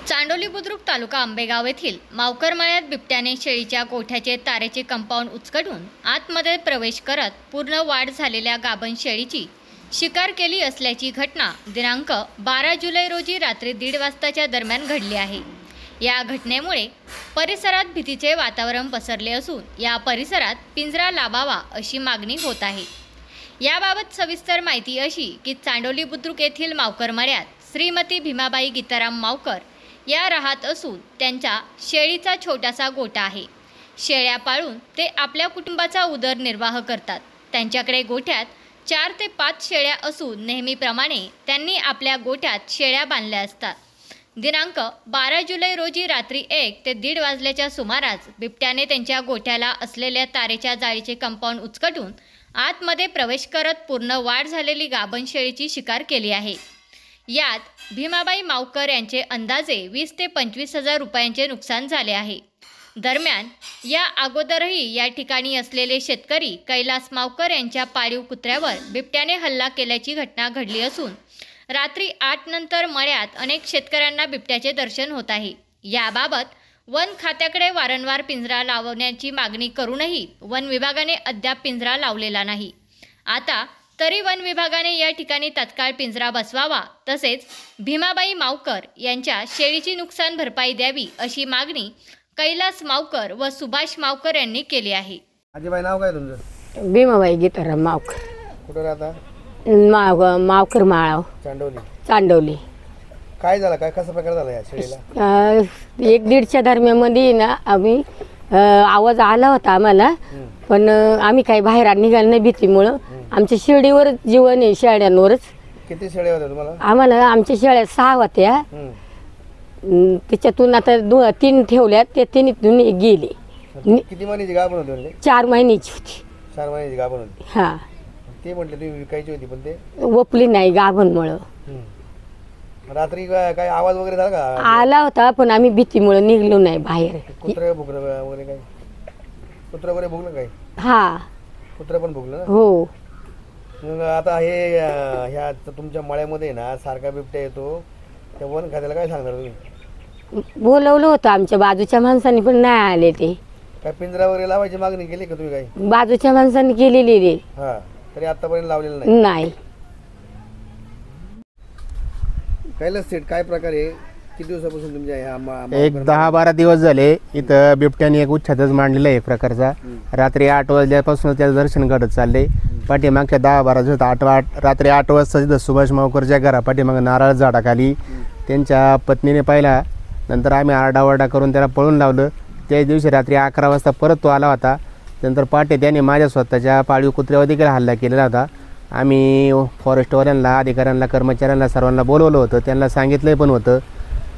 चांडोली बुद्रुक तालुका आंबेगाव येथील मावकर मळ्यात बिबट्याने शेळीच्या गोठ्याचे तारेचे कंपाऊंड उचकटून आतमध्ये प्रवेश करत पूर्ण वाढ झालेल्या गाभण शेळीची शिकार केली असल्याची घटना दिनांक 12 जुलै रोजी रात्री 1:30 वाजताच्या दरम्यान घडली आहे। या घटनेमुळे परिसरात भीतीचे वातावरण पसरले असून या परिसरात पिंजरा लावावा अशी मागणी होत आहे। याबाबत सविस्तर माहिती अशी की चांडोली बुद्रुक येथील मावकर मळ्यात श्रीमती भीमाबाई गीताराम मावकर या राहत असून त्यांचा शेळीचा छोटासा गोठा आहे। शेळ्या पाळून ते आपल्या कुटुंबाचा उदरनिर्वाह करतात। त्यांच्याकडे गोठ्यात 4 ते 5 शेळ्या असून नेहमीप्रमाणे त्यांनी आपल्या गोठ्यात शेळ्या बांधल्या असतात। दिनांक 12 जुलै रोजी रात्री 1 ते 1:30 वाजल्याच्या सुमारास बिबट्याने त्यांच्या गोठ्याला असलेल्या तारेच्या जाळीचे कंपाऊंड उचकटून आतमध्ये प्रवेश करत पूर्ण वाढ झालेली गाभण शेळीची शिकार केली आहे। यात भीमाबाई मावकर यांचे अंदाजे 20 ते 25 हजार रुपयांचे नुकसान झाले आहे। दरम्यान या अगोदरही या ठिकाणी असलेले शेतकरी कैलास मावकर यांच्या पाळीव कुत्र्यावर बिबट्याने हल्ला केल्याची घटना घडली असून रात्री 8 नंतर मळ्यात अनेक शेतकऱ्यांना बिबट्याचे दर्शन होत आहे। याबाबत वन खात्याकडे वारंवार पिंजरा लावण्याची मागणी करूनही वन विभागाने अद्याप पिंजरा लावलेला नाही। आता तरी वन विभागाने या ठिकाणी तत्काळ पिंजरा बसवावा तसेच भीमाबाई मावकर यांच्या शेळीची नुकसान भरपाई द्यावी अशी मागणी कैलास मावकर व सुभाष मावकर यांनी केली आहे। आजीबाई नाव काय तुमचं? भीमाबाई गीताराम मावकर। कुठे राहता? मावकर माळाव चांडवली। काय झालं, काय कसा प्रकार झाला या शेळीला? 1-1:30च्या दरम्यानमध्ये ना आम्ही आवाज आला होता आम्हाला, पण आम्ही काही बाहेर निघालो नाही भीतीमुळं। आमच्या शेळीवर जीवन आहे, शेळ्यांवरच। किती शेळ्या होत्या तुम्हाला? आम्हाला आमच्या शेळ्या 6 होत्या, त्याच्यातून आता 3 ठेवल्या, ते 3तून गेले। किती महिन्याची गाभण होती? 4 महिन्याची होती। 4 महिन्याची गाभण होती? हा। ते म्हटले तुम्ही विकायची होती पण ते वपली नाही गाभणमुळं। रात्री काय आवाज वगैरे झाला का? आला होता पण आम्ही भीतीमुळे निघलो नाही बाहेर। कुत्रे भुकलं वगैरे काय? कुत्रा वगैरे भुकलं काय? हा, कुत्रा पण भुकलं ना? हो। मग आता हे ह्या तुमच्या मळ्यामध्ये ना सारखा बिबट्या येतो, त्या वन खात्याला काय सांगणार तुम्ही? बोलवलं होतं आमच्या बाजूच्या माणसांनी, पण नाही आले ते। काय पिंजरा वगैरे लावायची मागणी केली का तुम्ही? काही बाजूच्या माणसांनी केलेली रे। हा, तरी आतापर्यंत लावलेलं नाही। कैलास सेठ, काय प्रकार आहे? किती दिवसापासून तुमच्या एक 10-12 दिवस झाले इथं बिबट्याने एक उच्छादच मांडलेला आहे एक प्रकारचा। रात्री 8 वाजल्यापासून त्याचं दर्शन घडत चालले। पाठीमागच्या 10-12 दिवसात रात्री 8 वाजता तिथं सुभाष मावकरच्या घरा पाठीमागं नारळ झाडाखाली त्यांच्या पत्नीने पाहिला। नंतर आम्ही आरडाओरडा करून त्याला पळून लावलं। त्याच दिवशी रात्री 11 वाजता परत तो आला होता। नंतर पाटे त्याने माझ्या स्वतःच्या पाळीव कुत्र्यावर देखील हल्ला केलेला होता। आम्ही फॉरेस्टवाल्यांना, अधिकाऱ्यांना, कर्मचाऱ्यांना सर्वांना बोलवलं होतं। त्यांना सांगितलं पण होतं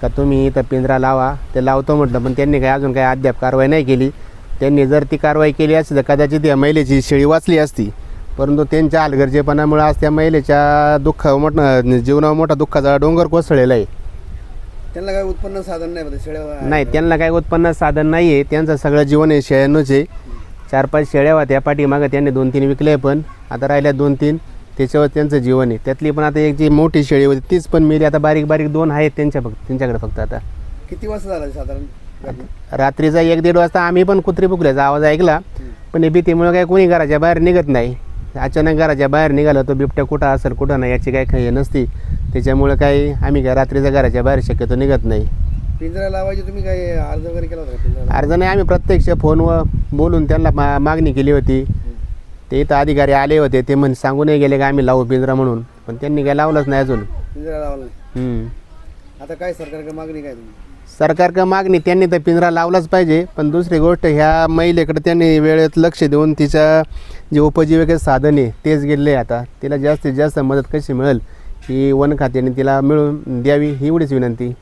का तुम्ही इथं पिंजरा लावा, ते लावतो म्हटलं, पण त्यांनी काय अजून काय अद्याप कारवाई नाही केली। त्यांनी जर ती कारवाई केली असती तर कदाचित या महिलेची शेळी वाचली असती, परंतु त्यांच्या हलगर्जेपणामुळे आज त्या महिलेच्या जीवनावर मोठा दुःखाचा डोंगर कोसळलेला आहे। त्यांना काय उत्पन्न साधन नाही? नाही, त्यांना काय उत्पन्न साधन नाही आहे। त्यांचं सगळं जीवन आहे शेळ्यांनंच आहे। 4-5 शेळ्या होत्या पाठीमागं, त्यांनी 2-3 विकले, पण आता राहिल्या 2-3, त्याच्यावर त्यांचं जीवन आहे। त्यातली पण आता एक जी मोठी शेळी होती तीच पण मेली। आता बारीक 2 आहेत त्यांच्याकडे फक्त। आता किती वाजता झाला साधारण? रात्रीचा 1-1:30 वाजता आम्ही पण कुत्री भुकल्याचा आवाज ऐकला, पण भीतीमुळे काय कोणी घराच्या बाहेर निघत नाही। अचानक घराच्या बाहेर निघालं तो बिबट्या कुठं असेल कुठं नाही याची काही नसती, त्याच्यामुळे काही आम्ही काय रात्रीच्या घराच्या बाहेर शक्यतो निघत नाही। पिंजरा लावायची तुम्ही काही अर्ज वगैरे केला होता? अर्ज नाही, आम्ही प्रत्यक्ष फोनवर बोलून त्यांना मागणी केली होती। ते इथं अधिकारी आले होते, ते सांगूनही गेले की आम्ही लावू पिंजरा म्हणून, पण त्यांनी काय लावलंच नाही अजून। पिंजरा लावला आता काय सरकारकडे मागणी काय? सरकारकडे मागणी त्यांनी तर पिंजरा लावलाच पाहिजे, पण दुसरी गोष्ट ह्या महिलेकडे त्यांनी वेळेत लक्ष देऊन तिच्या जे उपजीविकेचे साधन आहे तेच गेले। आता तिला जास्तीत जास्त मदत कशी मिळेल ही वन खात्याने तिला मिळून द्यावी, ही एवढीच विनंती।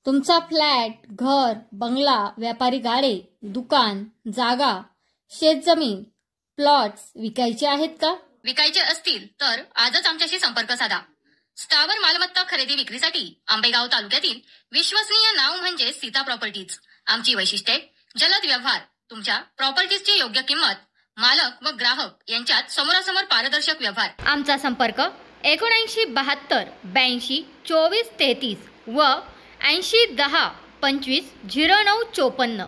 तुमचा फ्लॅट, घर, बंगला, व्यापारी गाडे, दुकान, जागा, शेतजमीन, प्लॉट्स विकायचे आहेत का? विकायचे असतील तर आजच आमच्याशी संपर्क साधा। स्थावर मालमत्ता खरेदी विक्रीसाठी आंबेगाव तालुक्यातील विश्वसनीय नाव म्हणजे सीता प्रॉपर्टीज। आमची वैशिष्ट्ये: जलद व्यवहार, तुमच्या प्रॉपर्टीजची योग्य किंमत, मालक व ग्राहक यांच्यात समोरासमोर पारदर्शक व्यवहार। आमचा संपर्क 79 72 82 24 33 व 80 10 25 09 54.